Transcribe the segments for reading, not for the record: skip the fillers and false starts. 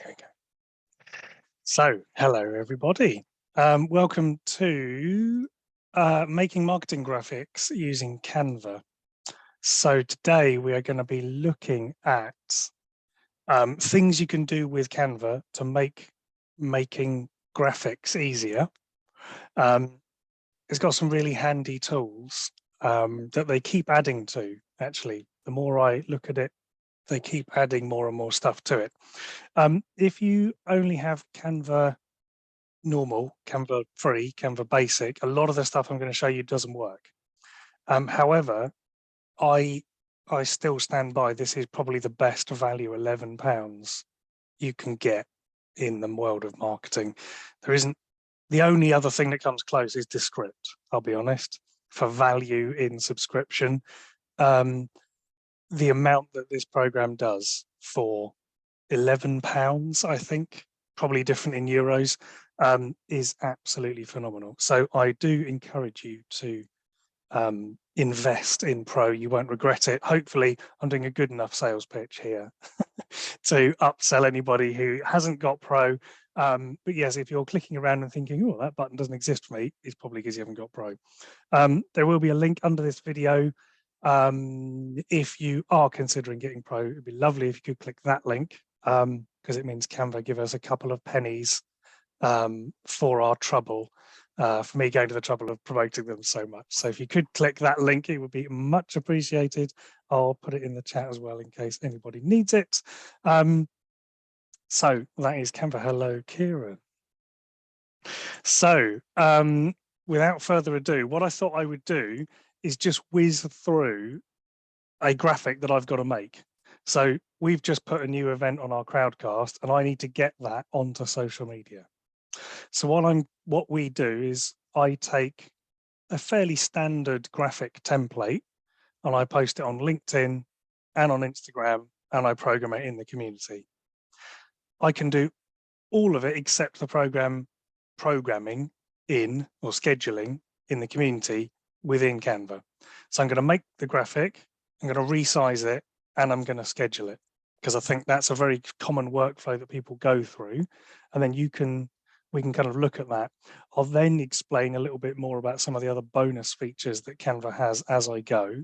There we go. So, hello everybody. Welcome to making marketing graphics using Canva. So today we are going to be looking at things you can do with Canva to make making graphics easier. It's got some really handy tools that they keep adding to, actually. The more I look at it, they keep adding more and more stuff to it. If you only have Canva normal, Canva free, Canva basic, a lot of the stuff I'm going to show you doesn't work. However, I still stand by this is probably the best value £11 you can get in the world of marketing. There isn't, the only other thing that comes close is Descript, I'll be honest, for value in subscription. The amount that this program does for £11, I think, probably different in euros, is absolutely phenomenal. So I do encourage you to invest in Pro. You won't regret it. Hopefully I'm doing a good enough sales pitch here to upsell anybody who hasn't got Pro. But yes, if you're clicking around and thinking, oh, that button doesn't exist for me, it's probably because you haven't got Pro. There will be a link under this video. If you are considering getting Pro, it'd be lovely if you could click that link, because it means Canva give us a couple of pennies for our trouble, for me going to the trouble of promoting them so much. So if you could click that link, it would be much appreciated. I'll put it in the chat as well in case anybody needs it. So that is Canva. Hello, Kieran. So without further ado, what I thought I would do is just whiz through a graphic that I've got to make. So we've just put a new event on our Crowdcast and I need to get that onto social media. So what we do is I take a fairly standard graphic template and I post it on LinkedIn and on Instagram and I program it in the community. I can do all of it except the programming in or scheduling in the community within Canva. So I'm going to make the graphic, I'm going to resize it, and I'm going to schedule it because I think that's a very common workflow that people go through. And then we can kind of look at that. I'll then explain a little bit more about some of the other bonus features that Canva has as I go.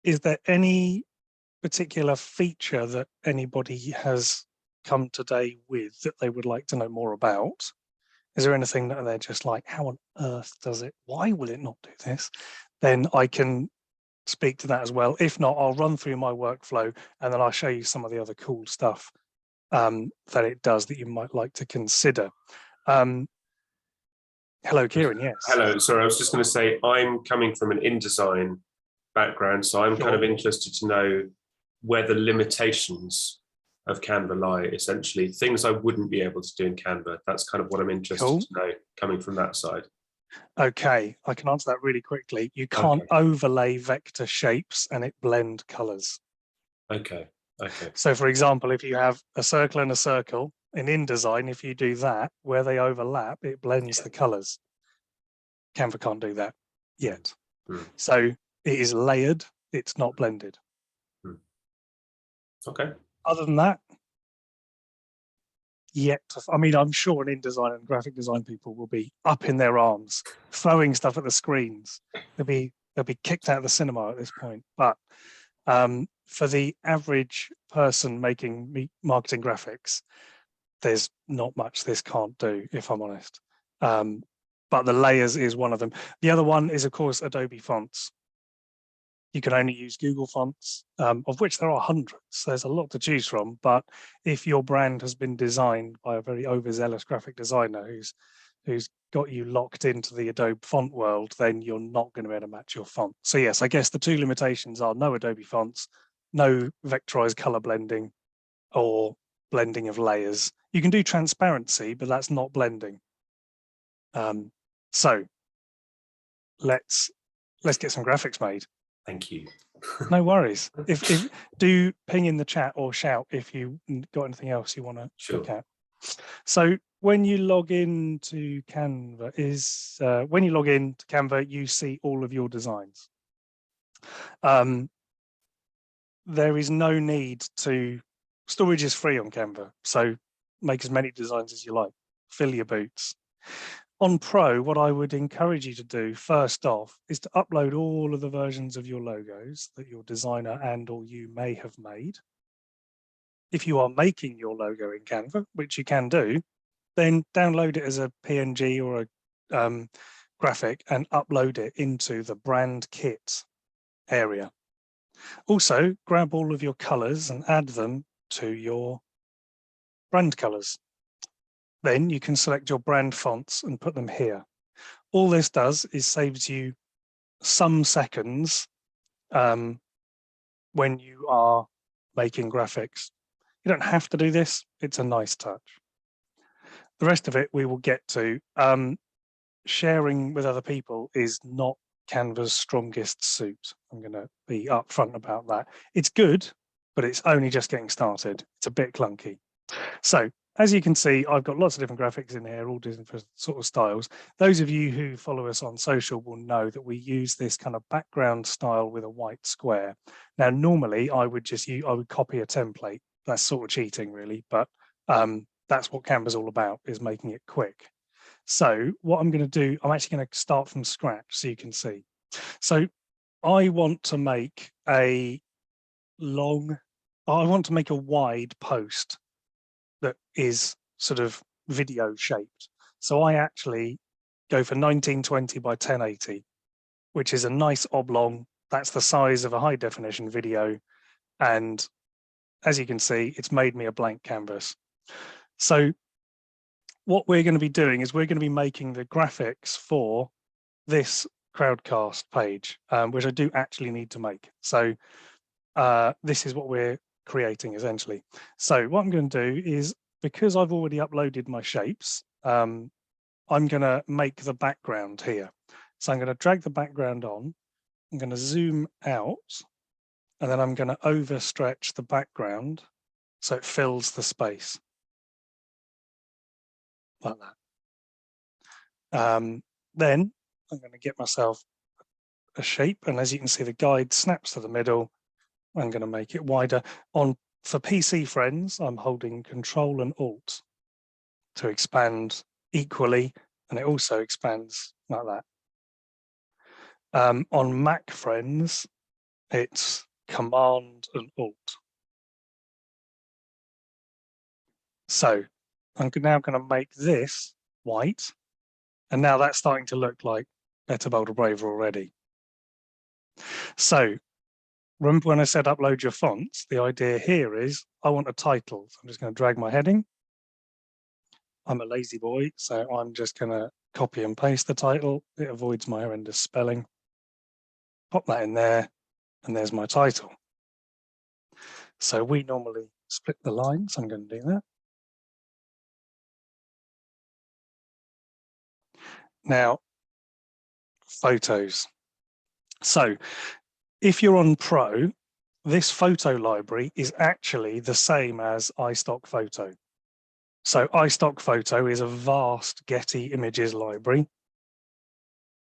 Is there any particular feature that anybody has come today with that they would like to know more about? Is there anything that they're just like, how on earth does it? Why will it not do this? Then I can speak to that as well. If not, I'll run through my workflow and then I'll show you some of the other cool stuff that it does that you might like to consider. Hello, Kieran, yes. Hello, sorry, I was just going to say I'm coming from an InDesign background, so I'm kind of interested to know where the limitations of Canva lie, essentially. Things I wouldn't be able to do in Canva. That's kind of what I'm interested to know, coming from that side. Okay, I can answer that really quickly. You can't overlay vector shapes and it blend colors. Okay. So for example, if you have a circle and a circle in InDesign, if you do that, where they overlap, it blends the colors. Canva can't do that yet. So it is layered, it's not blended. Okay. Other than that, I mean, I'm sure an InDesign and graphic design people will be up in their arms, throwing stuff at the screens. They'll be kicked out of the cinema at this point. But for the average person making marketing graphics, there's not much this can't do, if I'm honest. But the layers is one of them. The other one is, of course, Adobe fonts. You can only use Google fonts, of which there are hundreds. There's a lot to choose from. But if your brand has been designed by a very overzealous graphic designer who's got you locked into the Adobe font world, then you're not going to be able to match your font. So yes, I guess the two limitations are no Adobe fonts, no vectorized color blending or blending of layers. You can do transparency, but that's not blending. So let's get some graphics made. Thank you. No worries. If do ping in the chat or shout if you got anything else you want to look at. So when you log into Canva you see all of your designs. There is no need to storage is free on Canva, so make as many designs as you like, fill your boots. On Pro, what I would encourage you to do first off is to upload all of the versions of your logos that your designer and or you may have made. If you are making your logo in Canva, which you can do, then download it as a PNG or a graphic and upload it into the brand kit area. Also, grab all of your colors and add them to your brand colors. Then you can select your brand fonts and put them here. All this does is saves you some seconds when you are making graphics. You don't have to do this, it's a nice touch. The rest of it we will get to. Sharing with other people is not Canva's strongest suit. I'm going to be upfront about that. It's good, but it's only just getting started. It's a bit clunky. So as you can see, I've got lots of different graphics in here, all different sort of styles. Those of you who follow us on social will know that we use this kind of background style with a white square. Now, normally I would copy a template. That's sort of cheating really, but that's what Canva's all about, is making it quick. So what I'm going to do, I'm actually going to start from scratch so you can see. So I want to make a wide post that is sort of video shaped. So I actually go for 1920 by 1080, which is a nice oblong. That's the size of a high definition video. And as you can see, it's made me a blank canvas. So what we're going to be doing is we're going to be making the graphics for this Crowdcast page, which I do actually need to make. So this is what we're creating essentially. So what I'm going to do is, because I've already uploaded my shapes, I'm going to make the background here. So I'm going to drag the background on, I'm going to zoom out, and then I'm going to overstretch the background so it fills the space. Like that. Then I'm going to get myself a shape, and as you can see, the guide snaps to the middle. I'm going to make it wider. For PC friends, I'm holding Control and Alt to expand equally, and it also expands like that. On Mac friends, it's Command and Alt. So I'm now going to make this white, and now that's starting to look like Better, Bolder, Braver already. So remember when I said upload your fonts, the idea here is I want a title. So I'm just going to drag my heading. I'm a lazy boy, so I'm just going to copy and paste the title. It avoids my horrendous spelling. Pop that in there, and there's my title. So we normally split the lines. I'm going to do that. Now, photos. So if you're on Pro, this photo library is actually the same as iStock Photo. So iStock Photo is a vast Getty images library.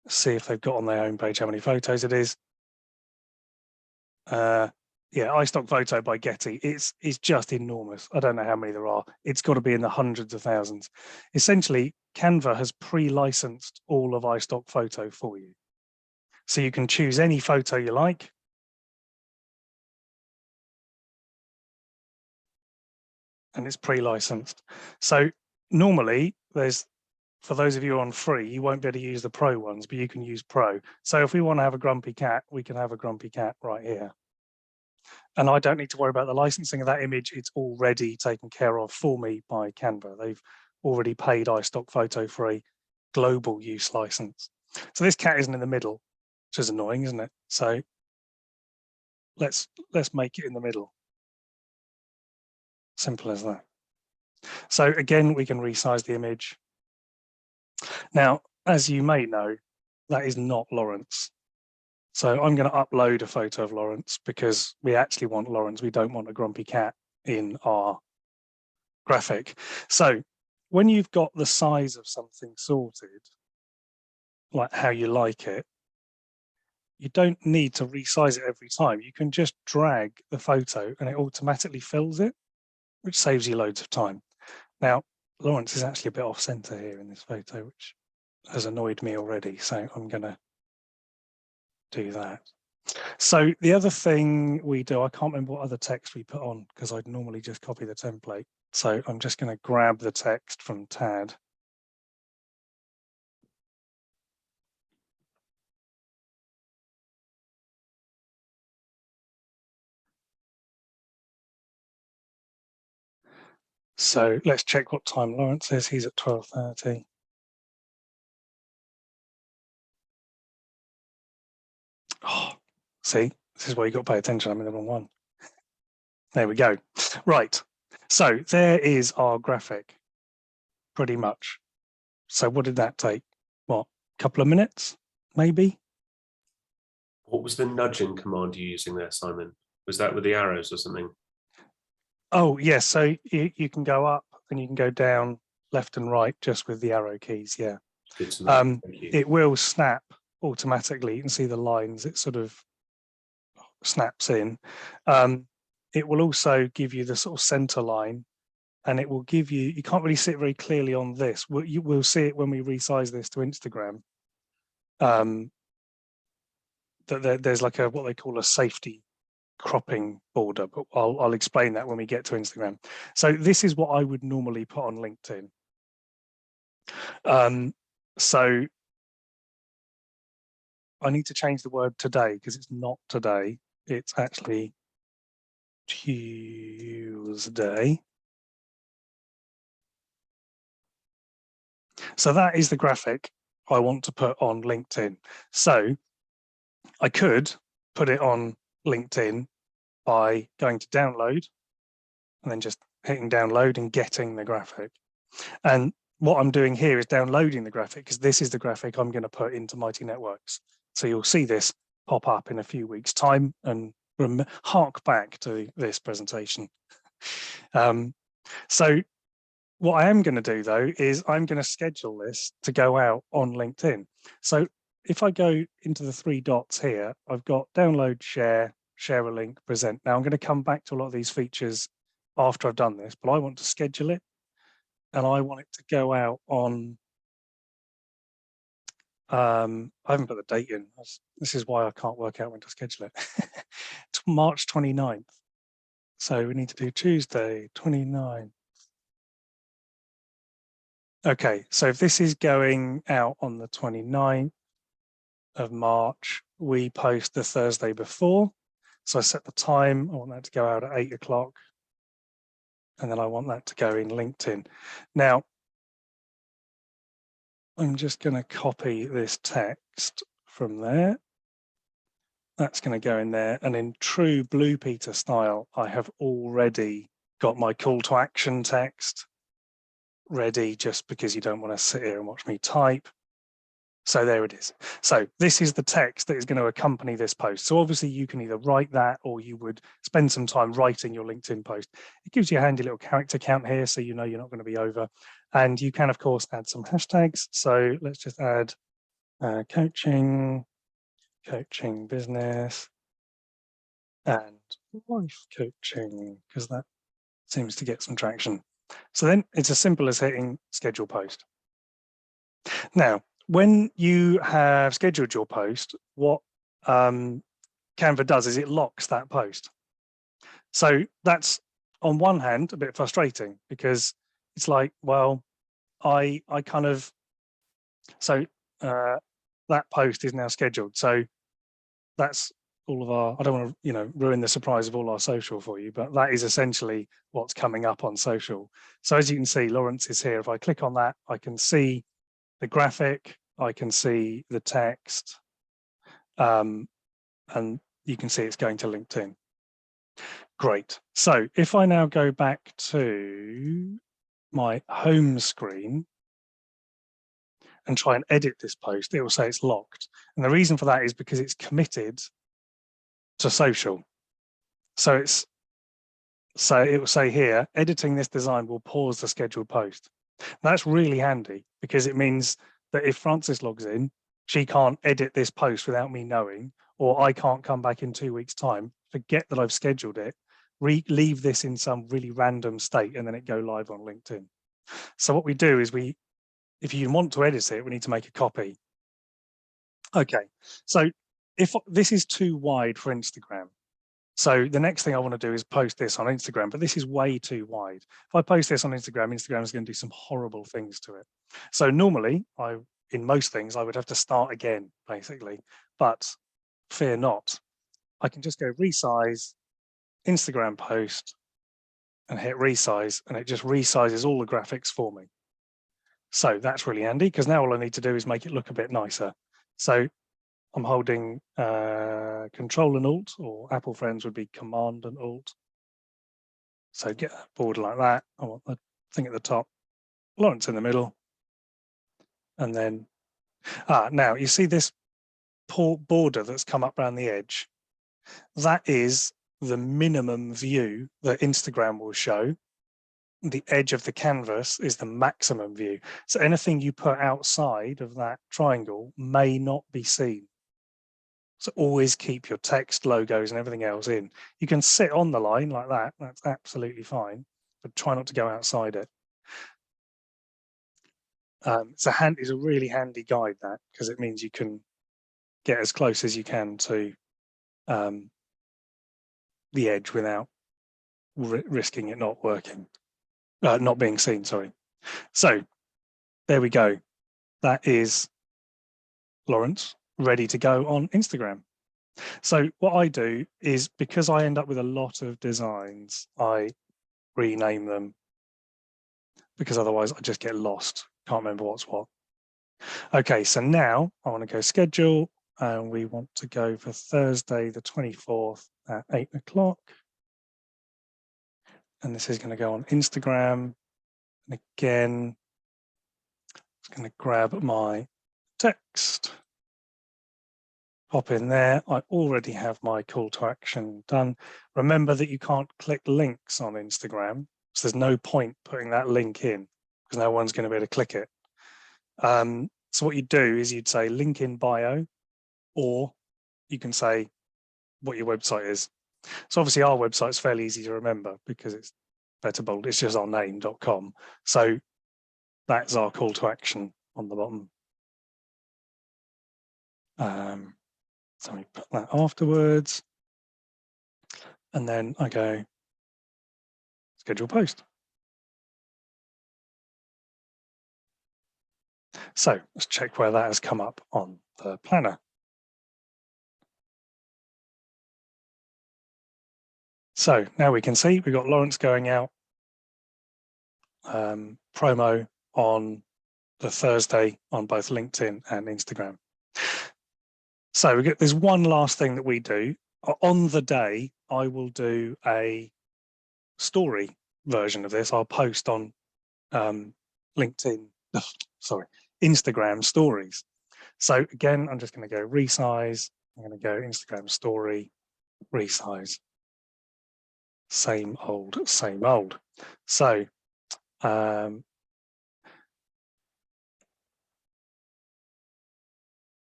Let's see if they've got on their homepage how many photos it is. Yeah, iStock Photo by Getty, it's just enormous. I don't know how many there are. It's got to be in the hundreds of thousands. Essentially, Canva has pre-licensed all of iStock Photo for you. So you can choose any photo you like. And it's pre-licensed. So normally for those of you on free, you won't be able to use the Pro ones, but you can use Pro. So if we want to have a grumpy cat, we can have a grumpy cat right here. And I don't need to worry about the licensing of that image. It's already taken care of for me by Canva. They've already paid iStock Photo for a global use license. So this cat isn't in the middle, which is annoying, isn't it? So let's make it in the middle. Simple as that. So again, we can resize the image. Now, as you may know, that is not Lawrence. So I'm going to upload a photo of Lawrence because we actually want Lawrence. We don't want a grumpy cat in our graphic. So when you've got the size of something sorted, like how you like it, you don't need to resize it every time. You can just drag the photo and it automatically fills it. which saves you loads of time. Now, Lawrence is actually a bit off center here in this photo, which has annoyed me already. So I'm going to do that. So the other thing we do, I can't remember what other text we put on because I'd normally just copy the template. So I'm just going to grab the text from TAD. So let's check what time Lawrence is. He's at 12:30. Oh, see, this is where you got to pay attention. I'm in the wrong one. There we go. Right. So there is our graphic, pretty much. So what did that take? What, a couple of minutes, maybe? What was the nudging command you're using there, Simon? Was that with the arrows or something? Oh, yes. So you can go up and you can go down left and right just with the arrow keys. Yeah. Good to know. Thank you. It will snap automatically. You can see the lines. It sort of snaps in. It will also give you the sort of center line, and it will give you, you can't really see it very clearly on this. You will see it when we resize this to Instagram. That there's like what they call a safety cropping border, but I'll explain that when we get to Instagram. So this is what I would normally put on LinkedIn. So I need to change the word today because it's not today. It's actually Tuesday. So that is the graphic I want to put on LinkedIn. So I could put it on LinkedIn by going to download and then just hitting download and getting the graphic. And what I'm doing here is downloading the graphic because this is the graphic I'm going to put into Mighty Networks. So you'll see this pop up in a few weeks' time and hark back to this presentation. So what I am going to do though is I'm going to schedule this to go out on LinkedIn. So if I go into the three dots here, I've got download, share a link, present. Now I'm going to come back to a lot of these features after I've done this, but I want to schedule it and I want it to go out on, I haven't put the date in. This is why I can't work out when to schedule it. It's March 29th. So we need to do Tuesday, 29th. Okay, so if this is going out on the 29th of March, we post the Thursday before. So I set the time, I want that to go out at 8 o'clock. And then I want that to go in LinkedIn. Now, I'm just going to copy this text from there. That's going to go in there. And in true Blue Peter style, I have already got my call to action text ready just because you don't want to sit here and watch me type. So there it is. So this is the text that is going to accompany this post. So obviously you can either write that or you would spend some time writing your LinkedIn post. It gives you a handy little character count here so you know you're not going to be over. And you can, of course, add some hashtags. So let's just add coaching business, and life coaching, because that seems to get some traction. So then it's as simple as hitting schedule post. Now, when you have scheduled your post, what Canva does is it locks that post. So that's on one hand a bit frustrating because it's like, well, I kind of, so that post is now scheduled. So that's all of our, I don't want to, ruin the surprise of all our social for you, but that is essentially what's coming up on social. So as you can see, Lawrence is here. If I click on that, I can see the graphic, I can see the text, and you can see it's going to LinkedIn. Great. So if I now go back to my home screen and try and edit this post, it will say it's locked. And the reason for that is because it's committed to social. So it will say here, editing this design will pause the scheduled post. That's really handy because it means that if Frances logs in, she can't edit this post without me knowing, or I can't come back in 2 weeks' time, forget that I've scheduled it, leave this in some really random state and then it go live on LinkedIn. So what we do is if you want to edit it, we need to make a copy. Okay, so if this is too wide for Instagram, so the next thing I want to do is post this on Instagram, but this is way too wide. If I post this on Instagram, Instagram is going to do some horrible things to it. So normally, in most things, I would have to start again, basically. But fear not, I can just go resize, Instagram post, and hit resize, and it just resizes all the graphics for me. So that's really handy because now all I need to do is make it look a bit nicer. So I'm holding Control and Alt, or Apple friends would be Command and Alt. So get a border like that. I want the thing at the top, Lawrence in the middle, and then now you see this border that's come up around the edge. That is the minimum view that Instagram will show. The edge of the canvas is the maximum view. So anything you put outside of that triangle may not be seen. So always keep your text, logos, and everything else in. You can sit on the line like that. That's absolutely fine, but try not to go outside it. It's a really handy guide, that, because it means you can get as close as you can to the edge without risking it not working, not being seen, sorry. So there we go. That is Lawrence ready to go on Instagram. So what I do is, because I end up with a lot of designs, I rename them, because otherwise I just get lost. Can't remember what's what. Okay, so now I want to go schedule, and we want to go for Thursday the 24th at 8 o'clock. And this is going to go on Instagram. And again, I'm going to grab my text, pop in there. I already have my call to action done. Remember that you can't click links on Instagram, so there's no point putting that link in because no one's going to be able to click it. So what you do is you'd say link in bio, or you can say what your website is. So obviously our website's fairly easy to remember because it's better bold. It's just our name.com. So that's our call to action on the bottom. So we put that afterwards, and then I go schedule post. So let's check where that has come up on the planner. So now we can see we've got Lawrence going out promo on the Thursday on both LinkedIn and Instagram. So there's one last thing that we do. On the day, I will do a story version of this. I'll post on LinkedIn, sorry, Instagram stories. So again, I'm just going to go resize. I'm going to go Instagram story, resize. Same old, same old. So put that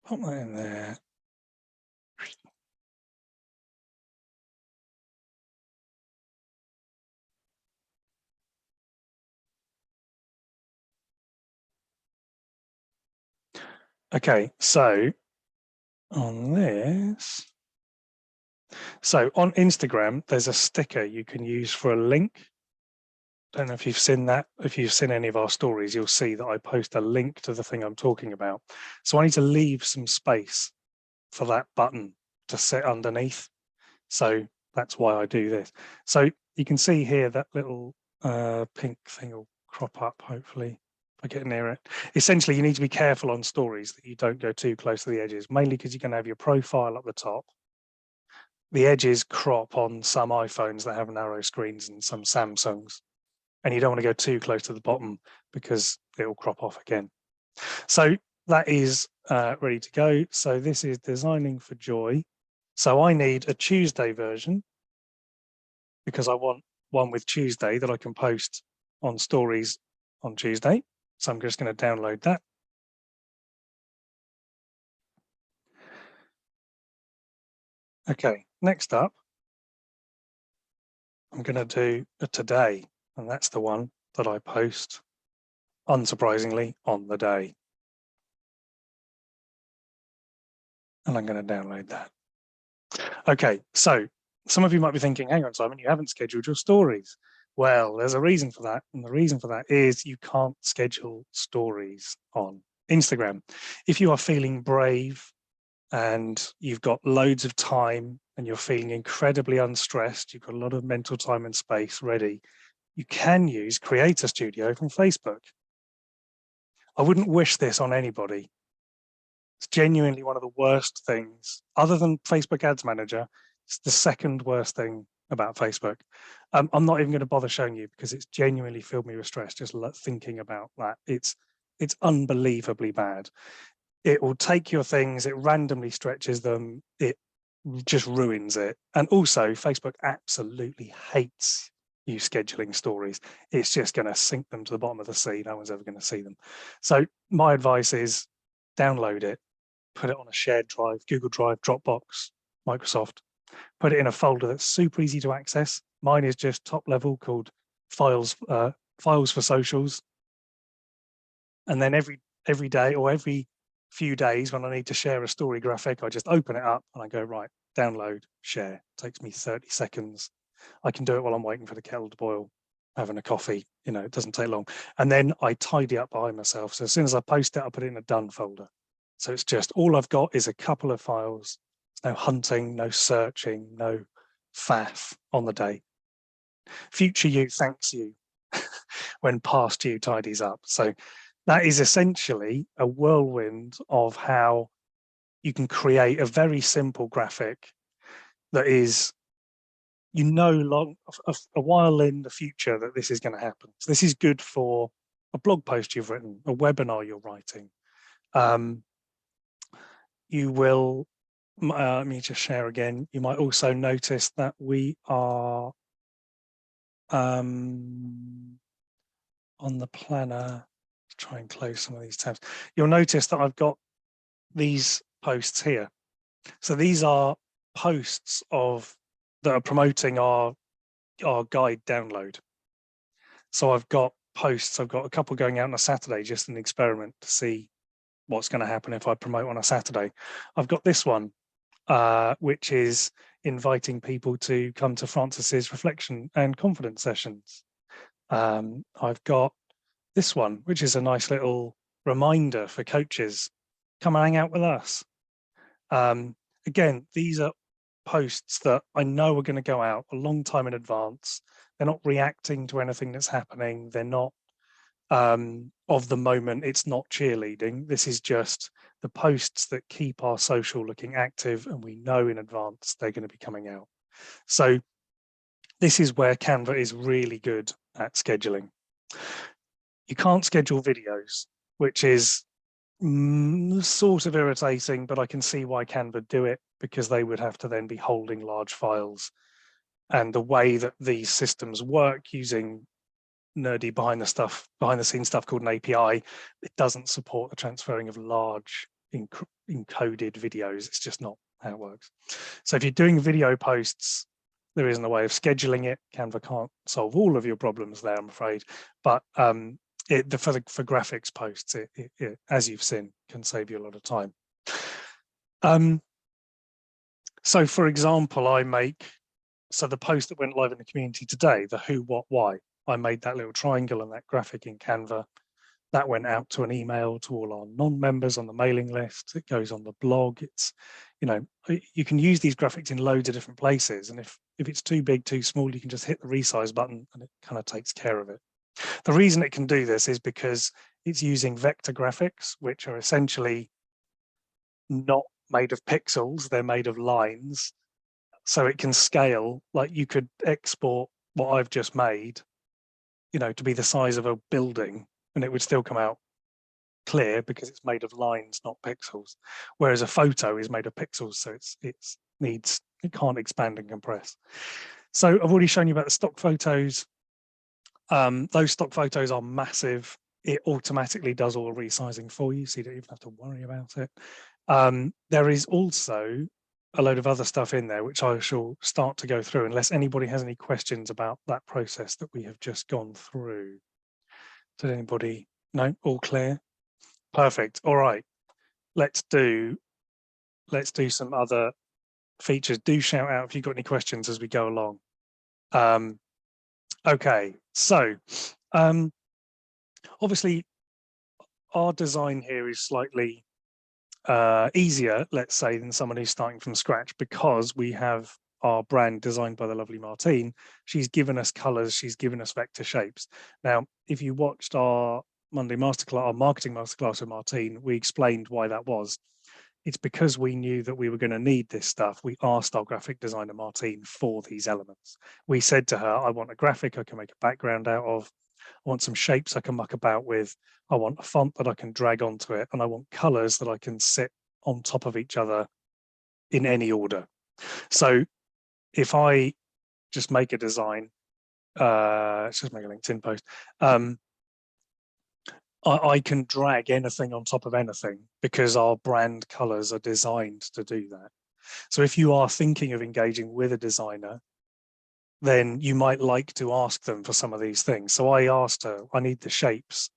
in there. Okay, so on this, so on Instagram, there's a sticker you can use for a link. Don't know if you've seen that. If you've seen any of our stories, you'll see that I post a link to the thing I'm talking about. So I need to leave some space for that button to sit underneath. So that's why I do this. So you can see here that little pink thing will crop up, hopefully, if I get near it. Essentially, you need to be careful on stories that you don't go too close to the edges, mainly because you're going to have your profile at the top. The edges crop on some iPhones that have narrow screens and some Samsungs, and you don't want to go too close to the bottom because it will crop off again. So that is ready to go. So this is designing for joy. So I need a Tuesday version because I want one with Tuesday that I can post on stories on Tuesday. So I'm just going to download that. Okay, next up, I'm going to do a today, and that's the one that I post, unsurprisingly, on the day. And I'm going to download that. Okay, so some of you might be thinking, hang on, Simon, you haven't scheduled your stories. Well, there's a reason for that. And the reason for that is you can't schedule stories on Instagram. If you are feeling brave and you've got loads of time and you're feeling incredibly unstressed, you've got a lot of mental time and space ready, you can use Creator Studio from Facebook. I wouldn't wish this on anybody. It's genuinely one of the worst things, other than Facebook Ads Manager. It's the second worst thing about Facebook. I'm not even going to bother showing you because it's genuinely filled me with stress just thinking about that. It's unbelievably bad. It will take your things, it randomly stretches them, it just ruins it. And also, Facebook absolutely hates you scheduling stories. It's just going to sink them to the bottom of the sea. No one's ever going to see them. So my advice is download it, put it on a shared drive, Google Drive, Dropbox, Microsoft, put it in a folder that's super easy to access. Mine is just top level called files for socials. And then every day or every few days when I need to share a story graphic, I just open it up and I go, right, download, share. It takes me 30 seconds. I can do it while I'm waiting for the kettle to boil, having a coffee, it doesn't take long. And then I tidy up behind myself. So as soon as I post it, I put it in a done folder. So it's just, all I've got is a couple of files. There's no hunting, no searching, no faff on the day. Future you thanks you when past you tidies up. So that is essentially a whirlwind of how you can create a very simple graphic that is, a while in the future that this is going to happen. So this is good for a blog post you've written, a webinar you're writing. You will, let me just share again. You might also notice that we are on the planner. Try and close some of these tabs. You'll notice that I've got these posts here. So these are posts that are promoting our guide download. So I've got posts, I've got a couple going out on a Saturday, just an experiment to see what's going to happen if I promote on a Saturday. I've got this one, which is inviting people to come to Francis's reflection and confidence sessions. I've got this one, which is a nice little reminder for coaches, come and hang out with us. Again, these are posts that I know are going to go out a long time in advance. They're not reacting to anything that's happening. They're not of the moment. It's not cheerleading. This is just the posts that keep our social looking active, and we know in advance they're going to be coming out. So this is where Canva is really good at scheduling. You can't schedule videos, which is sort of irritating, but I can see why Canva do it, because they would have to then be holding large files. And the way that these systems work using nerdy behind the scenes stuff called an API, it doesn't support the transferring of large encoded videos. It's just not how it works. So if you're doing video posts, there isn't a way of scheduling it. Canva can't solve all of your problems there, I'm afraid. But for graphics posts, it, as you've seen, can save you a lot of time. So for example, the post that went live in the community today, the who, what, why, I made that little triangle and that graphic in Canva. That went out to an email to all our non-members on the mailing list. It goes on the blog. It's, you can use these graphics in loads of different places. And if it's too big, too small, you can just hit the resize button and it kind of takes care of it. The reason it can do this is because it's using vector graphics, which are essentially not made of pixels, they're made of lines. So it can scale, like you could export what I've just made, to be the size of a building, and it would still come out clear because it's made of lines, not pixels. Whereas a photo is made of pixels, so it can't expand and compress. So I've already shown you about the stock photos. Those stock photos are massive. It automatically does all the resizing for you, so you don't even have to worry about it. There is also a load of other stuff in there, which I shall start to go through, unless anybody has any questions about that process that we have just gone through. Did anybody? No, all clear? Perfect. All right. Let's do some other features. Do shout out if you've got any questions as we go along. Okay, so obviously our design here is slightly easier, let's say, than someone who's starting from scratch, because we have our brand designed by the lovely Martine. She's given us colors, she's given us vector shapes. Now, if you watched our Monday masterclass, our marketing masterclass with Martine, we explained why that was. It's because we knew that we were going to need this stuff. We asked our graphic designer, Martine, for these elements. We said to her, I want a graphic I can make a background out of. I want some shapes I can muck about with. I want a font that I can drag onto it. And I want colors that I can sit on top of each other in any order. So if I just make a design, let's just make a LinkedIn post. I can drag anything on top of anything because our brand colors are designed to do that. So if you are thinking of engaging with a designer, then you might like to ask them for some of these things. So I asked her, I need the shapes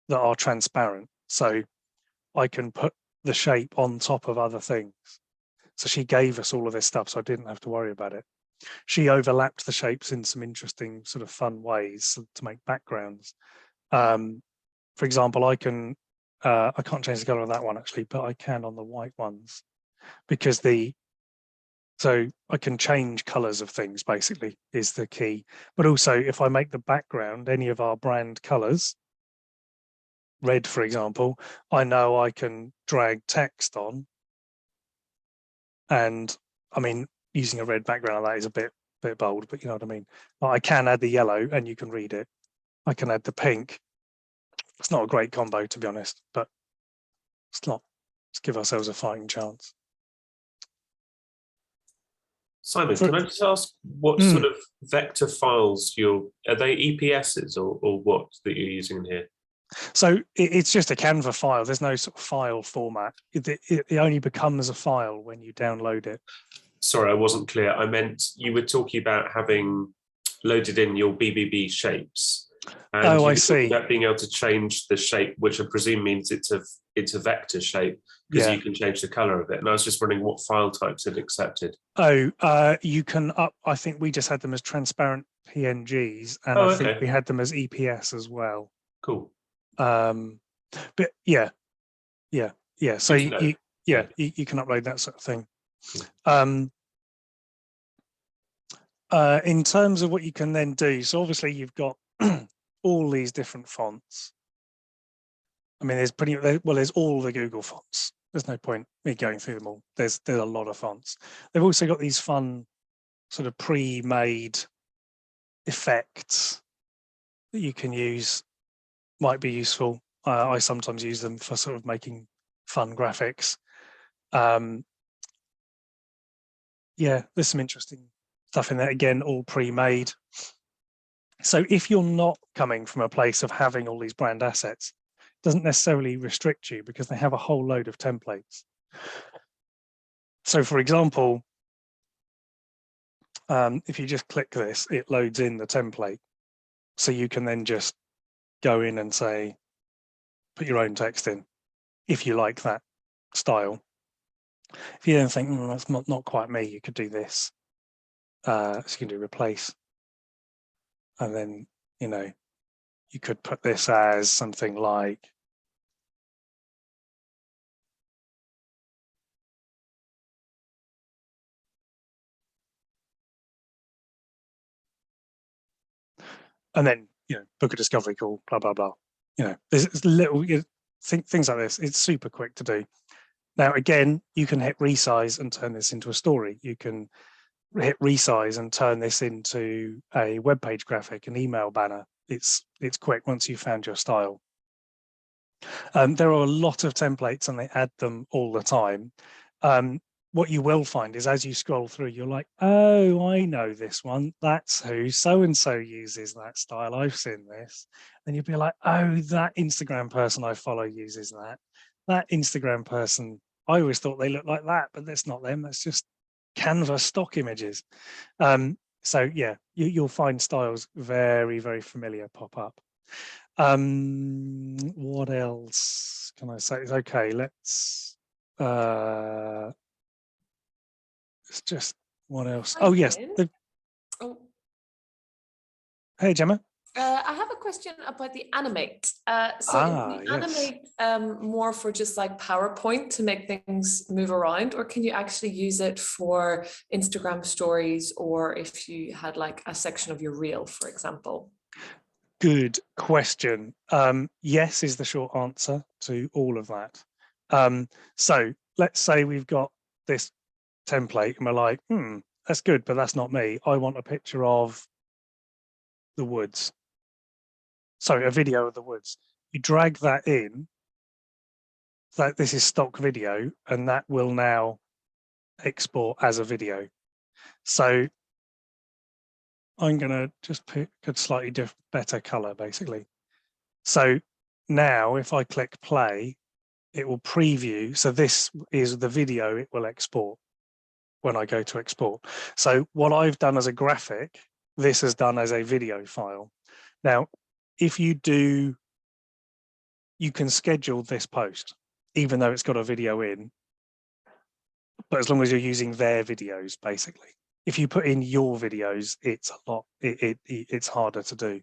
that are transparent so I can put the shape on top of other things. So she gave us all of this stuff, so I didn't have to worry about it. She overlapped the shapes in some interesting sort of fun ways to make backgrounds. For example, I can't change the color of that one actually, but I can on the white ones, because so I can change colors of things basically is the key. But also if I make the background any of our brand colors, red, for example, I know I can drag text on. And I mean, using a red background like that is a bit bold, but you know what I mean? I can add the yellow and you can read it. I can add the pink. It's not a great combo, to be honest, but let's give ourselves a fighting chance. Simon, can I just ask what sort of vector files are they EPSs or what that you're using in here? So it's just a Canva file. There's no sort of file format. It only becomes a file when you download it. Sorry, I wasn't clear. I meant you were talking about having loaded in your BBB shapes. And oh, I see. About being able to change the shape, which I presume means it's a vector shape, because you can change the color of it. And I was just wondering what file types it accepted. Oh, you can I think we just had them as transparent PNGs, and I think we had them as EPS as well. Cool. But yeah. So you can upload that sort of thing. In terms of what you can then do, so obviously you've got all these different fonts. I mean, there's all the Google fonts. There's no point me going through them all. There's a lot of fonts. They've also got these fun sort of pre-made effects that you can use. Might be useful. I sometimes use them for sort of making fun graphics. Yeah, there's some interesting stuff in there. Again, all pre-made. So if you're not coming from a place of having all these brand assets, it doesn't necessarily restrict you, because they have a whole load of templates. So for example, if you just click this, it loads in the template. So you can then just go in and say, put your own text in, if you like that style. If you then think, that's not quite me, you could do this. So you can do replace. And then, you could put this as something like, and then, book a discovery call, blah, blah, blah. There's little things like this. It's super quick to do. Now, again, you can hit resize and turn this into a story. You can hit resize and turn this into a web page graphic, an email banner. It's quick once you've found your style. There are a lot of templates and they add them all the time. What you will find is as you scroll through, you're like, oh, I know this one. That's who so-and-so uses that style. I've seen this. And you'll be like, oh, that Instagram person I follow uses that. That Instagram person, I always thought they looked like that, but that's not them. That's just Canva stock images. So yeah, you'll find styles very, very familiar pop up. What else can I say? Okay, let's just, what else? Oh yes. Oh. Hey Gemma. I have a question about the Animate. So is the Yes. Animate more for just like PowerPoint to make things move around, or can you actually use it for Instagram stories, or if you had like a section of your reel, for example? Good question. Yes is the short answer to all of that. So let's say we've got this template and we're like, that's good, but that's not me. I want a picture of the woods. Sorry, a video of the woods. You drag that in, that this is stock video, and that will now export as a video. So I'm going to just pick a slightly better color, basically. So now if I click play, it will preview. So this is the video it will export when I go to export. So what I've done as a graphic, this is done as a video file. Now, if you do, you can schedule this post, even though it's got a video in, but as long as you're using their videos, basically. If you put in your videos, it's a lot, it's harder to do.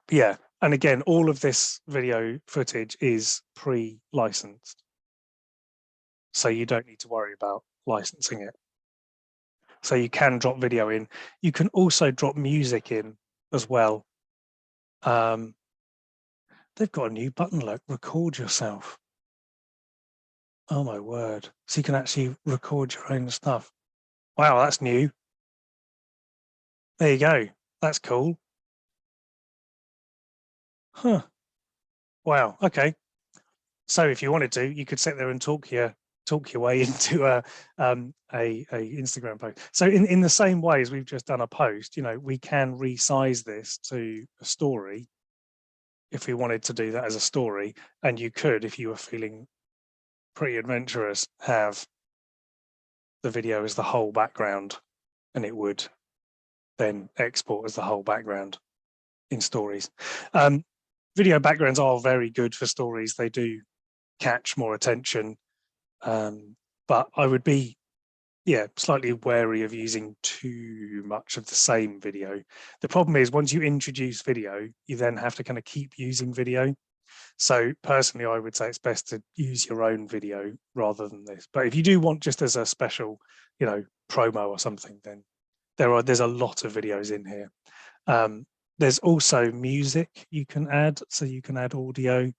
Yeah, and again, all of this video footage is pre-licensed. So you don't need to worry about licensing it. So you can drop video in. You can also drop music in as well. They've got a new button, look, record yourself. Oh my word. So you can actually record your own stuff. Wow, that's new. There you go. That's cool. Huh. Wow, okay. So if you wanted to, you could sit there and talk your way into a Instagram post. So in the same way as we've just done a post, you know, we can resize this to a story if we wanted to do that as a story. And you could, if you were feeling pretty adventurous, have the video as the whole background, and it would then export as the whole background in stories. Video backgrounds are very good for stories. They do catch more attention, but I would be slightly wary of using too much of the same video. The problem is once you introduce video, you then have to kind of keep using video. So personally, I would say it's best to use your own video rather than this. But if you do want just as a special, you know, promo or something, then there's a lot of videos in here. There's also music you can add. So you can add audio.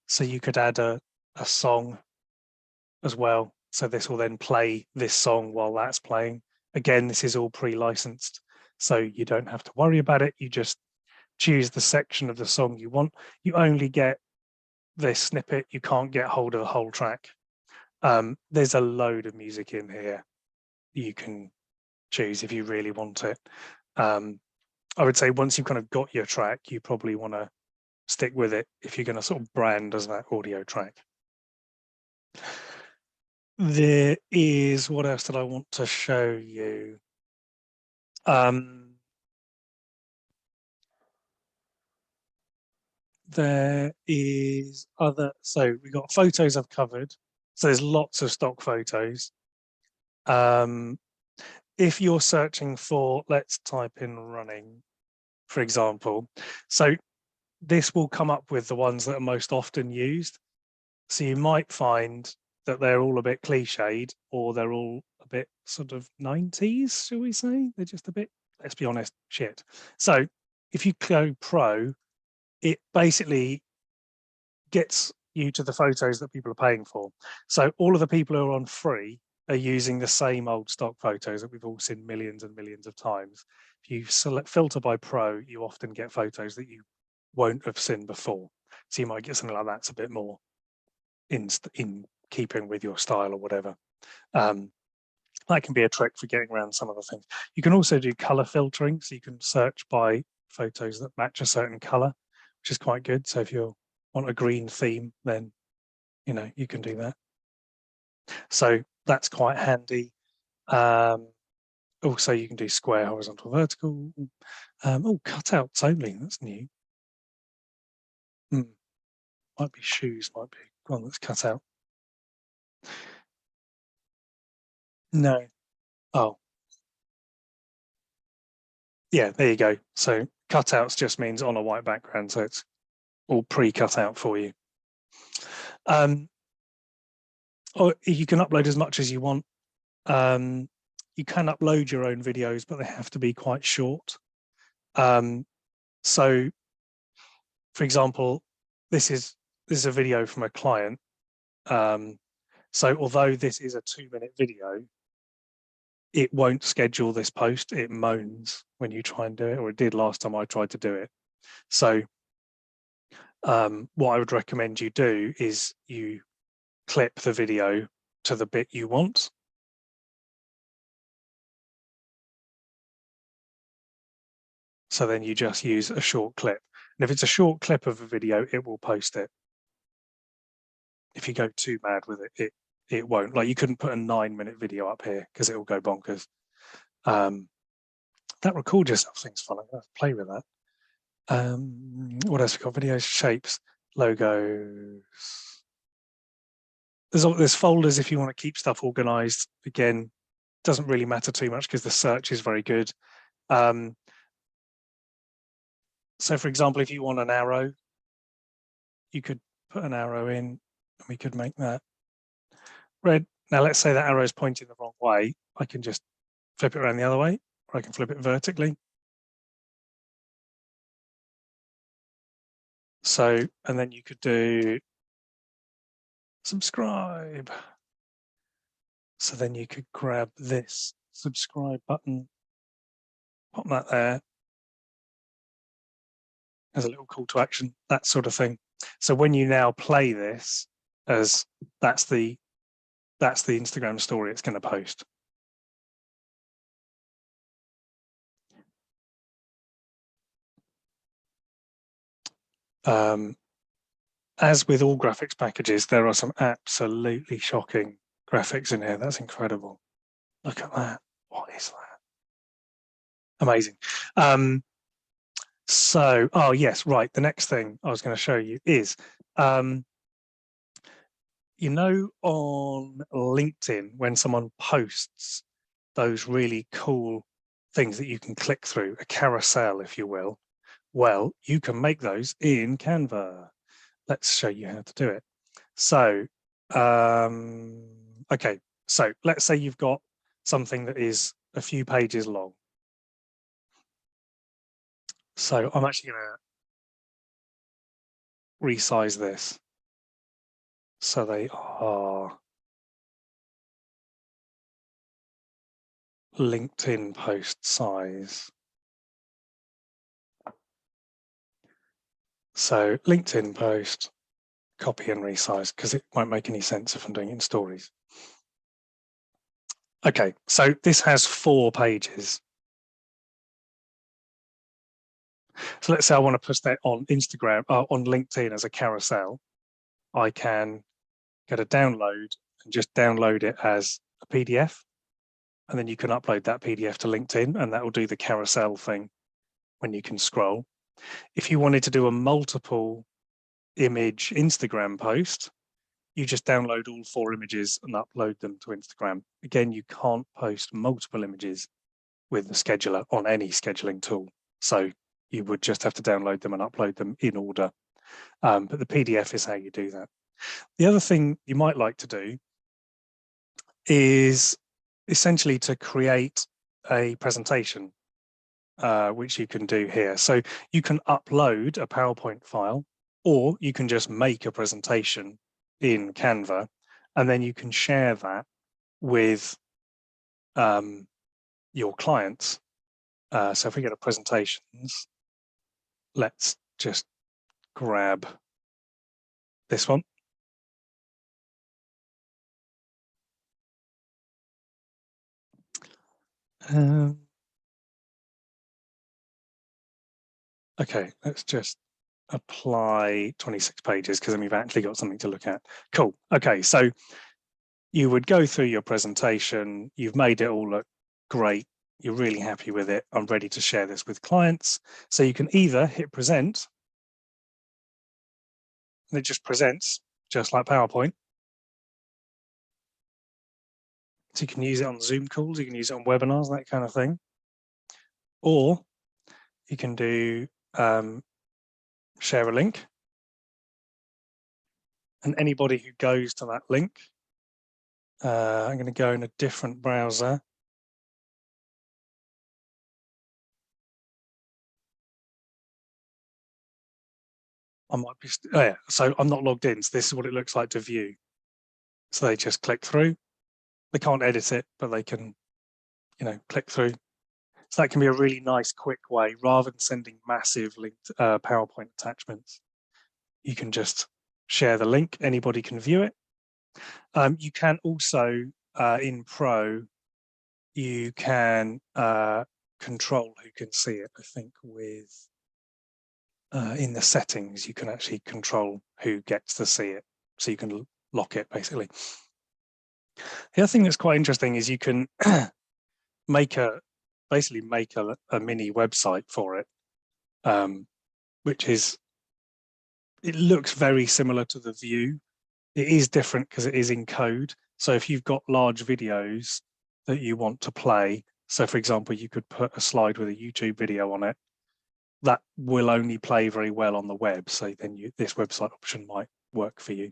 So you could add a song as well. So this will then play this song while that's playing. Again, this is all pre-licensed, so you don't have to worry about it. You just choose the section of the song you want. You only get this snippet. You can't get hold of the whole track. There's a load of music in here you can choose if you really want it. I would say once you've kind of got your track, you probably want to stick with it if you're going to sort of brand as that audio track. There is, what else did I want to show you? There is other, so we got photos I've covered. So there's lots of stock photos. If you're searching for, let's type in running, for example. So this will come up with the ones that are most often used. So you might find that they're all a bit cliched, or they're all a bit sort of 90s, shall we say? They're just a bit, let's be honest, shit. So if you go pro, it basically gets you to the photos that people are paying for. So all of the people who are on free are using the same old stock photos that we've all seen millions and millions of times. If you select filter by pro, you often get photos that you won't have seen before. So you might get something like that's a bit more in keeping with your style or whatever. That can be a trick for getting around some of the things. You can also do color filtering, so you can search by photos that match a certain color, which is quite good. So if you want a green theme, then you know you can do that. So that's quite handy. Also, you can do square, horizontal, vertical. Oh, cutouts only, that's new. Might be shoes, might be one that's cut out. No. Oh. Yeah, there you go. So cutouts just means on a white background, so it's all pre-cut out for you. Or you can upload as much as you want. You can upload your own videos, but they have to be quite short. So, for example, this is a video from a client. So although this is a 2-minute video, it won't schedule this post. It moans when you try and do it, or it did last time I tried to do it. So what I would recommend you do is you clip the video to the bit you want. So then you just use a short clip. And if it's a short clip of a video, it will post it. If you go too mad with it, it won't. Like you couldn't put a 9-minute video up here because it will go bonkers. That record yourself thing's fun. I'm going to play with that. What else we got? Videos, shapes, logos. There's folders if you want to keep stuff organized. Again, doesn't really matter too much because the search is very good. So for example, if you want an arrow, you could put an arrow in and we could make that red. Now let's say that arrow is pointing the wrong way. I can just flip it around the other way, or I can flip it vertically. So, and then you could do subscribe. So then you could grab this subscribe button, pop that there as a little call to action, that sort of thing. So when you now play this, as that's the Instagram story it's going to post. As with all graphics packages, there are some absolutely shocking graphics in here. That's incredible. Look at that. What is that? Amazing. So, oh yes, right. The next thing I was going to show you is, you know, on LinkedIn, when someone posts those really cool things that you can click through, a carousel, if you will, well, you can make those in Canva. Let's show you how to do it. So, okay, so let's say you've got something that is a few pages long. So I'm actually going to resize this. So they are LinkedIn post size. So LinkedIn post, copy and resize, because it won't make any sense if I'm doing it in stories. Okay, so this has 4 pages. So let's say I want to post that on Instagram, on LinkedIn as a carousel. I can get a download and just download it as a PDF. And then you can upload that PDF to LinkedIn and that will do the carousel thing when you can scroll. If you wanted to do a multiple image Instagram post, you just download all 4 images and upload them to Instagram. Again, you can't post multiple images with the scheduler on any scheduling tool. So you would just have to download them and upload them in order. But the PDF is how you do that. The other thing you might like to do is essentially to create a presentation, which you can do here. So you can upload a PowerPoint file, or you can just make a presentation in Canva, and then you can share that with your clients. So if we go to presentations, let's just grab this one. Okay, let's just apply 26 pages because then we've actually got something to look at. Cool. Okay, so you would go through your presentation, you've made it all look great, you're really happy with it, I'm ready to share this with clients. So you can either hit present, and it just presents, just like PowerPoint. So you can use it on Zoom calls, you can use it on webinars, that kind of thing. Or you can do share a link. And anybody who goes to that link, I'm going to go in a different browser. I might be, oh yeah, so I'm not logged in. So this is what it looks like to view. So they just click through. They can't edit it, but they can, click through. So that can be a really nice, quick way, rather than sending massive linked PowerPoint attachments. You can just share the link. Anybody can view it. You can also, in Pro, you can control who can see it. I think with in the settings, you can actually control who gets to see it. So you can lock it, basically. The other thing that's quite interesting is you can basically make a mini website for it, which is, it looks very similar to the view. It is different because it is in code. So if you've got large videos that you want to play, so for example, you could put a slide with a YouTube video on it, that will only play very well on the web. So then this website option might work for you.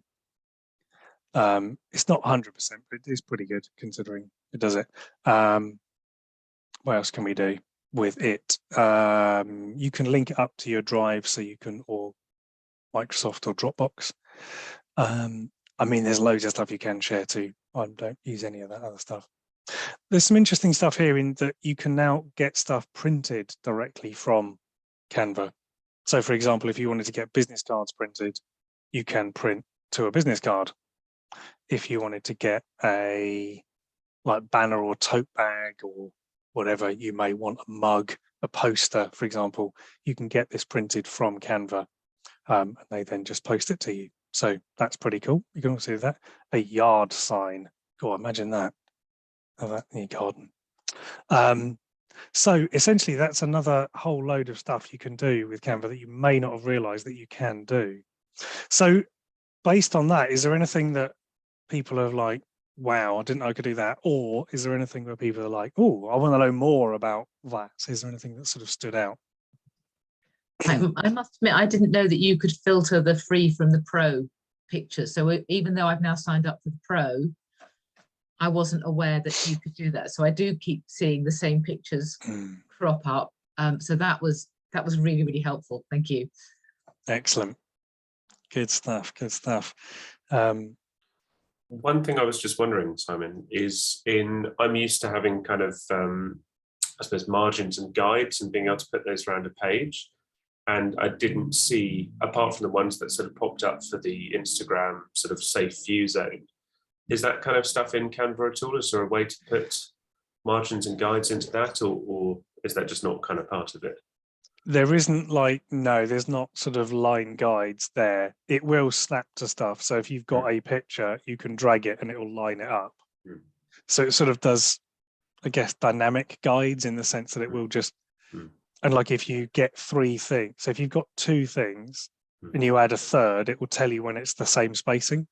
It's not 100%, but it is pretty good considering it does it. What else can we do with it? You can link it up to your Drive, so you can, or Microsoft or Dropbox. I mean, there's loads of stuff you can share too. I don't use any of that other stuff. There's some interesting stuff here in that you can now get stuff printed directly from Canva. So for example, if you wanted to get business cards printed, you can print to a business card. If you wanted to get a banner or tote bag or whatever, you may want a mug, a poster, for example, you can get this printed from Canva, and they then just post it to you. So that's pretty cool. You can also do that. A yard sign. Oh, imagine that. Have that in your garden. So essentially, that's another whole load of stuff you can do with Canva that you may not have realized that you can do. So based on that, is there anything that people are like, wow, I didn't know I could do that? Or is there anything where people are like, oh, I want to know more about that? Is there anything that sort of stood out? I must admit, I didn't know that you could filter the free from the pro pictures. So even though I've now signed up for the pro, I wasn't aware that you could do that. So I do keep seeing the same pictures crop up. So that was really, really helpful. Thank you. Excellent. Good stuff. Good stuff. One thing I was just wondering, Simon, is I'm used to having kind of, I suppose, margins and guides and being able to put those around a page. And I didn't see, apart from the ones that sort of popped up for the Instagram sort of safe view zone, is that kind of stuff in Canva at all? Is there a way to put margins and guides into that, or is that just not kind of part of it? There isn't no, there's not sort of line guides there. It will snap to stuff. So if you've got a picture, you can drag it and it will line it up. So it sort of does, I guess, dynamic guides in the sense that it will just, and like if you get 3 things, so if you've got 2 things and you add a third, it will tell you when it's the same spacing.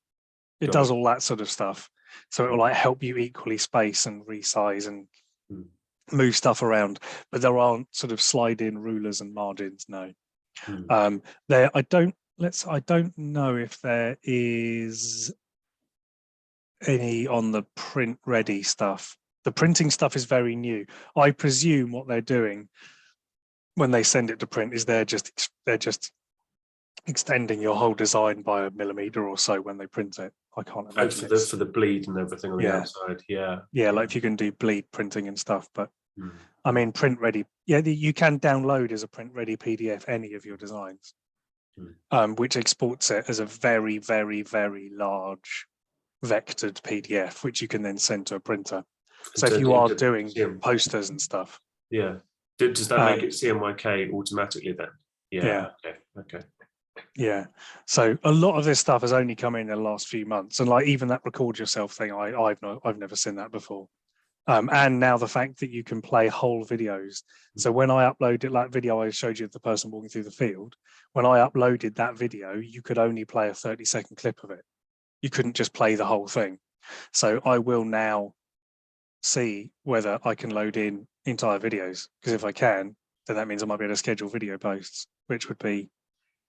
It does all that sort of stuff. So it will help you equally space and resize and move stuff around, but there aren't sort of slide-in rulers and margins. No, I don't know if there is any on the print ready stuff. The printing stuff is very new. I presume what they're doing when they send it to print is they're just extending your whole design by a millimeter or so when they print it. I can't imagine for the bleed and everything on the outside. Like if you can do bleed printing and stuff, but I mean print ready, you can download as a print ready PDF any of your designs, which exports it as a very, very, very large vectored PDF, which you can then send to a printer. So if you are doing posters and stuff, does that make it CMYK automatically then? Okay. Yeah. So a lot of this stuff has only come in the last few months, and like even that record yourself thing, I've never seen that before. And now the fact that you can play whole videos. So when I uploaded that video I showed you of the person walking through the field, when I uploaded that video, you could only play a 30-second clip of it. You couldn't just play the whole thing. So I will now see whether I can load in entire videos, because if I can, then that means I might be able to schedule video posts, which would be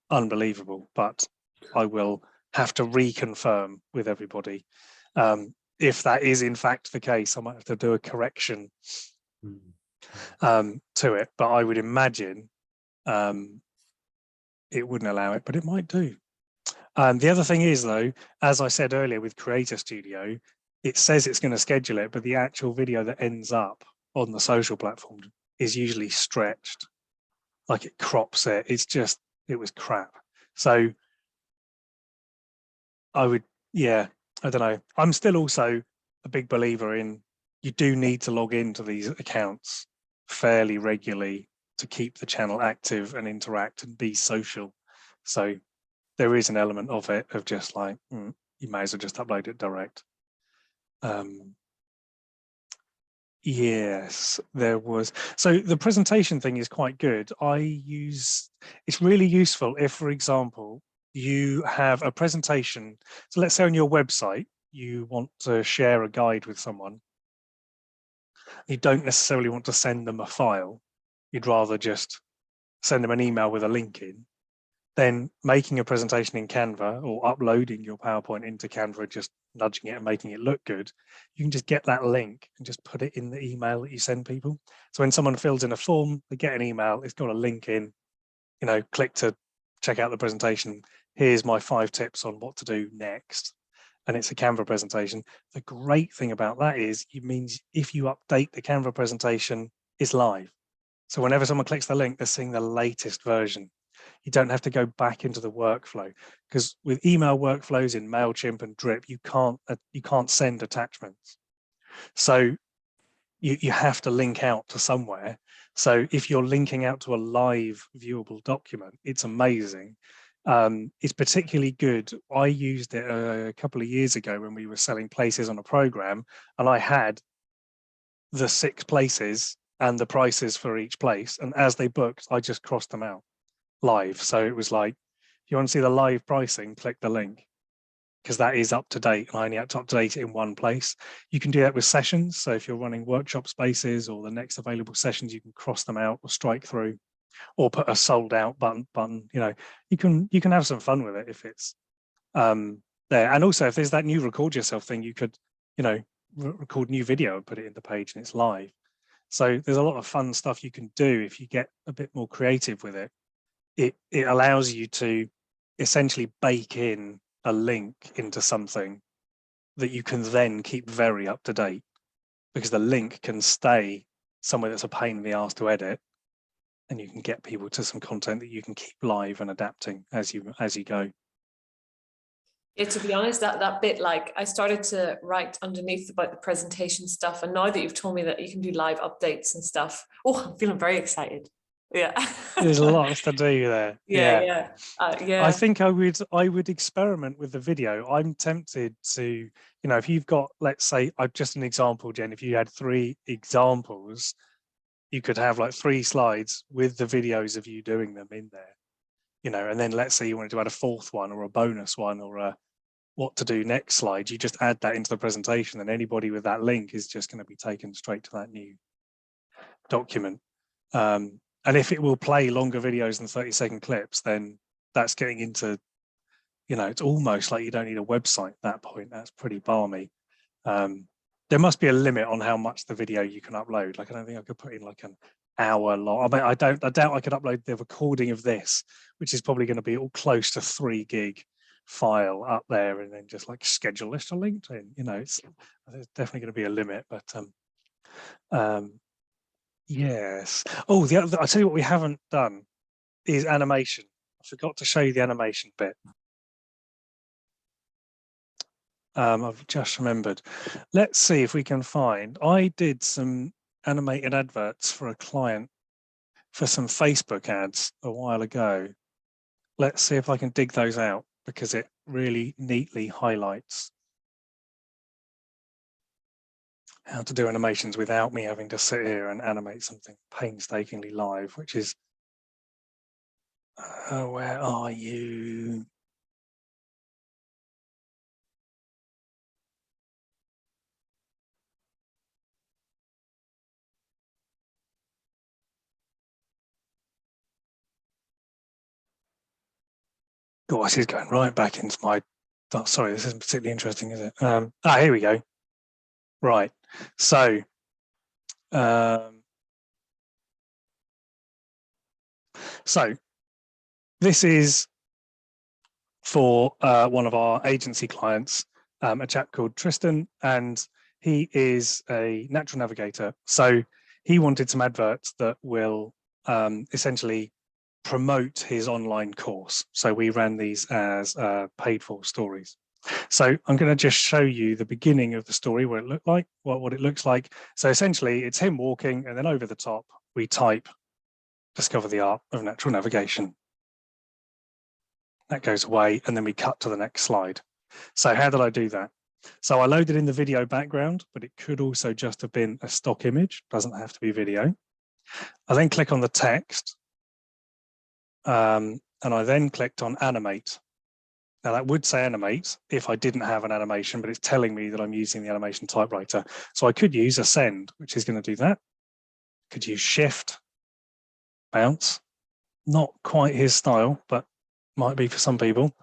unbelievable. But I will have to reconfirm with everybody. If that is in fact the case, I might have to do a correction to it, but I would imagine it wouldn't allow it, but it might do. The other thing is, though, as I said earlier with Creator Studio, it says it's going to schedule it, but the actual video that ends up on the social platform is usually stretched, like it crops it. It was crap. So I would, yeah, I don't know. I'm still also a big believer in you do need to log into these accounts fairly regularly to keep the channel active and interact and be social. So there is an element of it of just like, you may as well just upload it direct. Yes, there was. So the presentation thing is quite good. It's really useful if, for example, you have a presentation. So let's say on your website, you want to share a guide with someone. You don't necessarily want to send them a file. You'd rather just send them an email with a link in. Then making a presentation in Canva or uploading your PowerPoint into Canva, just nudging it and making it look good, you can just get that link and just put it in the email that you send people. So when someone fills in a form, they get an email, it's got a link in, click to check out the presentation. Here's my 5 tips on what to do next. And it's a Canva presentation. The great thing about that is it means if you update the Canva presentation, it's live. So whenever someone clicks the link, they're seeing the latest version. You don't have to go back into the workflow, because with email workflows in MailChimp and Drip, you can't send attachments. So you have to link out to somewhere. So if you're linking out to a live viewable document, it's amazing. It's particularly good. I used it a couple of years ago when we were selling places on a program, and I had the 6 places and the prices for each place. And as they booked, I just crossed them out live. So it was like, if you want to see the live pricing, click the link, because that is up to date, and I only had to update it in one place. You can do that with sessions. So if you're running workshop spaces or the next available sessions, you can cross them out or strike through, or put a sold out button. You can have some fun with it if it's there. And also if there's that new record yourself thing, you could record new video and put it in the page and it's live. So there's a lot of fun stuff you can do if you get a bit more creative with it. It allows you to essentially bake in a link into something that you can then keep very up to date, because the link can stay somewhere that's a pain in the arse to edit, and you can get people to some content that you can keep live and adapting as you go. Yeah, to be honest, that bit, like I started to write underneath about the presentation stuff, and now that you've told me that you can do live updates and stuff, I'm feeling very excited. Yeah. There's lots to do there. Yeah. I think I would experiment with the video. I'm tempted to, if you've got, let's say, just an example, Jen, if you had 3 examples, you could have like 3 slides with the videos of you doing them in there, and then let's say you wanted to add a 4th one or a bonus one or a what to do next slide, you just add that into the presentation, and anybody with that link is just going to be taken straight to that new document. And if it will play longer videos than 30-second clips, then that's getting into, it's almost like you don't need a website at that point. That's pretty balmy. There must be a limit on how much the video you can upload. Like, I don't think I could put in like an hour long. I mean, I doubt I could upload the recording of this, which is probably going to be all close to 3 gig file up there, and then just like schedule this to LinkedIn. There's definitely going to be a limit, but yes. Oh, I'll tell you what we haven't done is animation. I forgot to show you the animation bit. I've just remembered. Let's see if we can find. I did some animated adverts for a client for some Facebook ads a while ago. let's see if I can dig those out, because it really neatly highlights how to do animations without me having to sit here and animate something painstakingly live, which is, where are you? Oh, this is going right back into my, oh, sorry, this isn't particularly interesting, is it? Here we go. Right, so, this is for one of our agency clients, a chap called Tristan, and he is a natural navigator. So he wanted some adverts that will essentially promote his online course. So we ran these as paid for stories. So I'm going to just show you the beginning of the story, what it looked like, what it looks like. So essentially it's him walking, and then over the top we type "Discover the art of natural navigation." That goes away, and then we cut to the next slide. So how did I do that? So I loaded in the video background, but it could also just have been a stock image, doesn't have to be video. I then click on the text, and I then clicked on Animate. Now that would say Animate if I didn't have an animation, but it's telling me that I'm using the animation typewriter. So I could use Ascend, which is going to do that. Could use Shift, Bounce. Not quite his style, but might be for some people.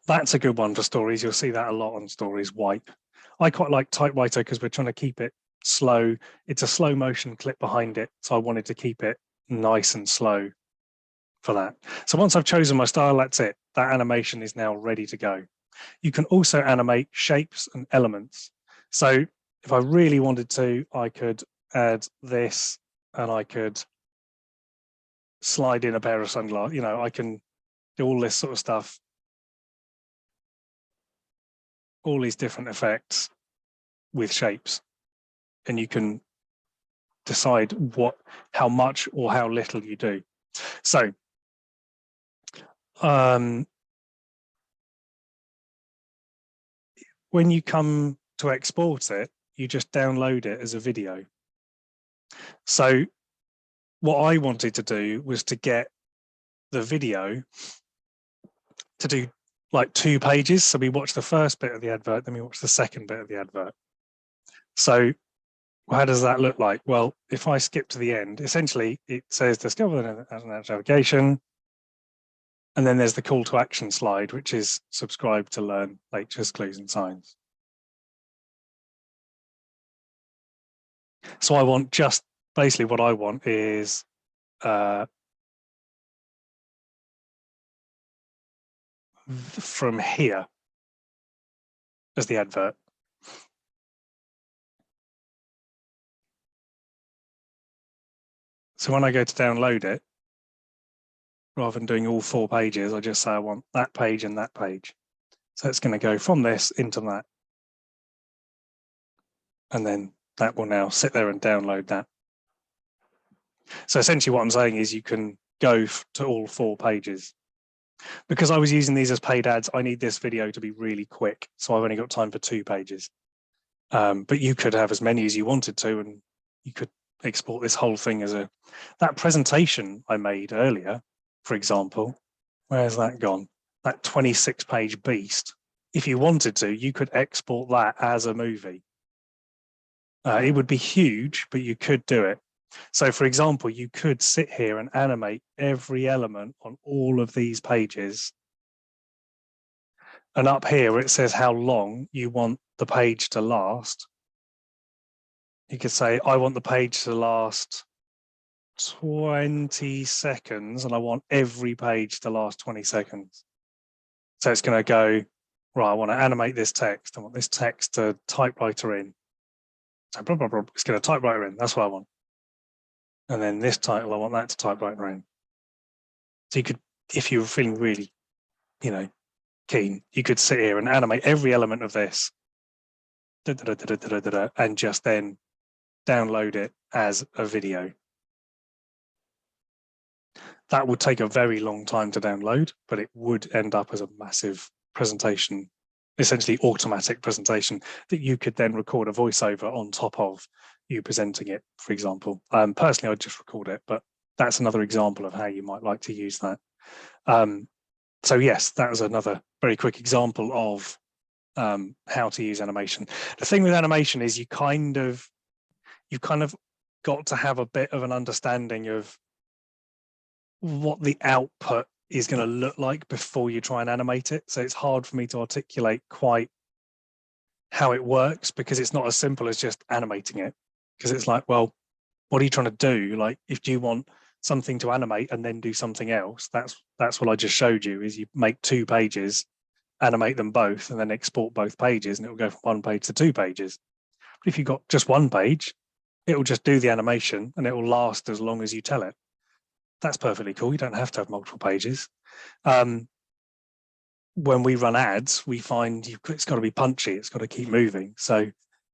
That's a good one for stories. You'll see that a lot on stories. Wipe. I quite like typewriter because we're trying to keep it slow. It's a slow motion clip behind it, so I wanted to keep it nice and slow for that. So once I've chosen my style, that's it. That animation is now ready to go. You can also animate shapes and elements. So if I really wanted to, I could add this, and I could slide in a pair of sunglasses. You know, I can do all this sort of stuff, all these different effects with shapes, and you can decide how much or how little you do. So when you come to export it, you just download it as a video. So what I wanted to do was to get the video to do like 2 pages. So we watch the first bit of the advert, then we watch the second bit of the advert. So how does that look like? Well, if I skip to the end, essentially it says discover the navigation, and then there's the call to action slide, which is subscribe to learn lectures, clues and signs. So I want just basically what I want is from here as the advert. So when I go to download it, rather than doing all 4 pages, I just say I want that page and that page. So it's going to go from this into that. And then that will now sit there and download that. So essentially what I'm saying is you can go to all 4 pages. Because I was using these as paid ads, I need this video to be really quick. So I've only got time for 2 pages. But you could have as many as you wanted to, and you could export this whole thing as that presentation I made earlier, for example. Where's that gone? That 26-page beast. If you wanted to, you could export that as a movie. It would be huge, but you could do it. So for example, you could sit here and animate every element on all of these pages. And up here, it says how long you want the page to last. You could say, I want the page to last 20 seconds, and I want every page to last 20 seconds. So it's going to go, right, I want to animate this text. I want this text to typewriter in. So blah, blah, blah. It's going to typewriter in. That's what I want. And then this title, I want that to typewriter in. So you could, if you were feeling really, keen, you could sit here and animate every element of this and just then download it as a video. That would take a very long time to download, but it would end up as a massive presentation, essentially automatic presentation that you could then record a voiceover on top of you presenting it, for example. Personally, I'd just record it, but that's another example of how you might like to use that. So yes, that was another very quick example of how to use animation. The thing with animation is you've kind of got to have a bit of an understanding of what the output is going to look like before you try and animate it. So it's hard for me to articulate quite how it works, because it's not as simple as just animating it. Because it's like, well, what are you trying to do? Like, if you want something to animate and then do something else, that's what I just showed you, is you make 2 pages, animate them both, and then export both pages, and it will go from 1 page to 2 pages. But if you've got just 1 page, it will just do the animation and it will last as long as you tell it. That's perfectly cool. You don't have to have multiple pages. When we run ads, we find it's got to be punchy. It's got to keep moving. So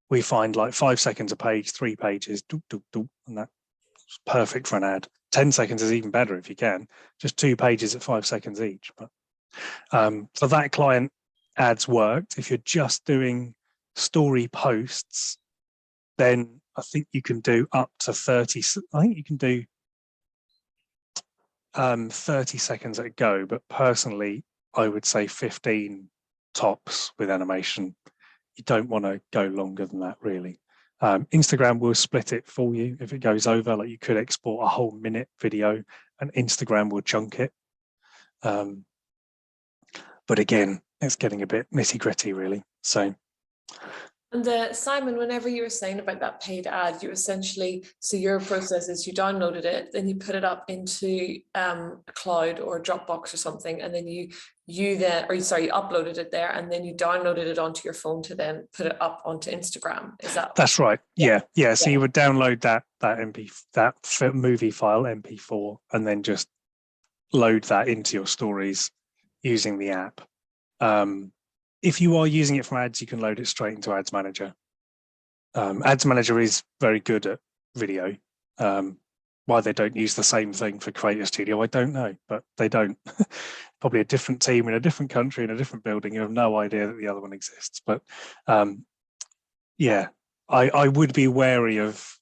we find like 5 seconds a page, 3 pages, and that's perfect for an ad. 10 seconds is even better if you can. Just 2 pages at 5 seconds each. But for that client, ads worked. If you're just doing story posts, then I think you can do up to 30. I think you can do 30 seconds at a go, but personally I would say 15 tops with animation. You don't want to go longer than that, really. Instagram will split it for you if it goes over. Like, you could export a whole minute video and Instagram will chunk it, but again, it's getting a bit nitty-gritty, really. So And Simon, whenever you were saying about that paid ad, you essentially, so your process is you downloaded it, then you put it up into a cloud or a Dropbox or something, and then you uploaded it there, and then you downloaded it onto your phone to then put it up onto Instagram. Is that? that's right. Yeah. So Yeah. you would download that movie file MP4, and then just load that into your stories using the app. If you are using it from ads, you can load it straight into Ads Manager. Ads Manager is very good at video. Why they don't use the same thing for Creator Studio, I don't know, but they don't. Probably a different team in a different country in a different building. You have no idea that the other one exists. But yeah, I would be wary of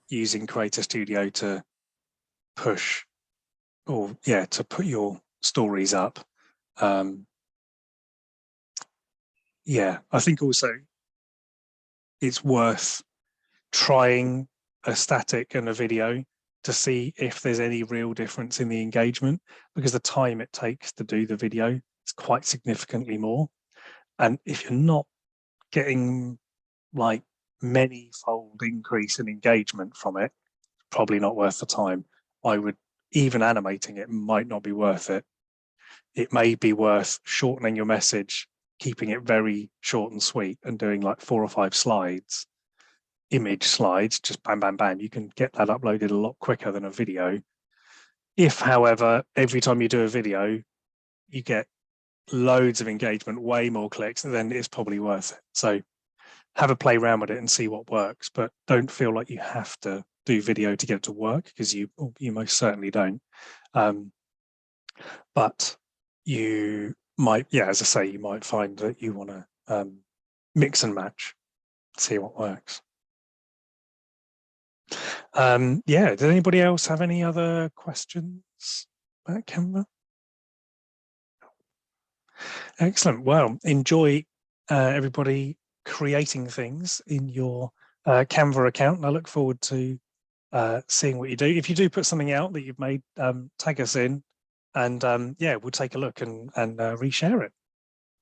using Creator Studio to push, or to put your stories up. Yeah, I think also it's worth trying a static and a video to see if there's any real difference in the engagement, because the time it takes to do the video is quite significantly more. And if you're not getting like many-fold increase in engagement from it, probably not worth the time. Even animating it might not be worth it. It may be worth shortening your message, keeping it very short and sweet, and doing like 4 or 5 slides, image slides, just bam, bam, bam. You can get that uploaded a lot quicker than a video. If, however, every time you do a video, you get loads of engagement, way more clicks, then it's probably worth it. So have a play around with it and see what works, but don't feel like you have to do video to get it to work, because you most certainly don't. But you might, as I say, you might find that you want to mix and match, see what works. Did anybody else have any other questions about Canva? Excellent. Well, enjoy everybody creating things in your Canva account, and I look forward to seeing what you do. If you do put something out that you've made, tag us in, and we'll take a look and reshare it.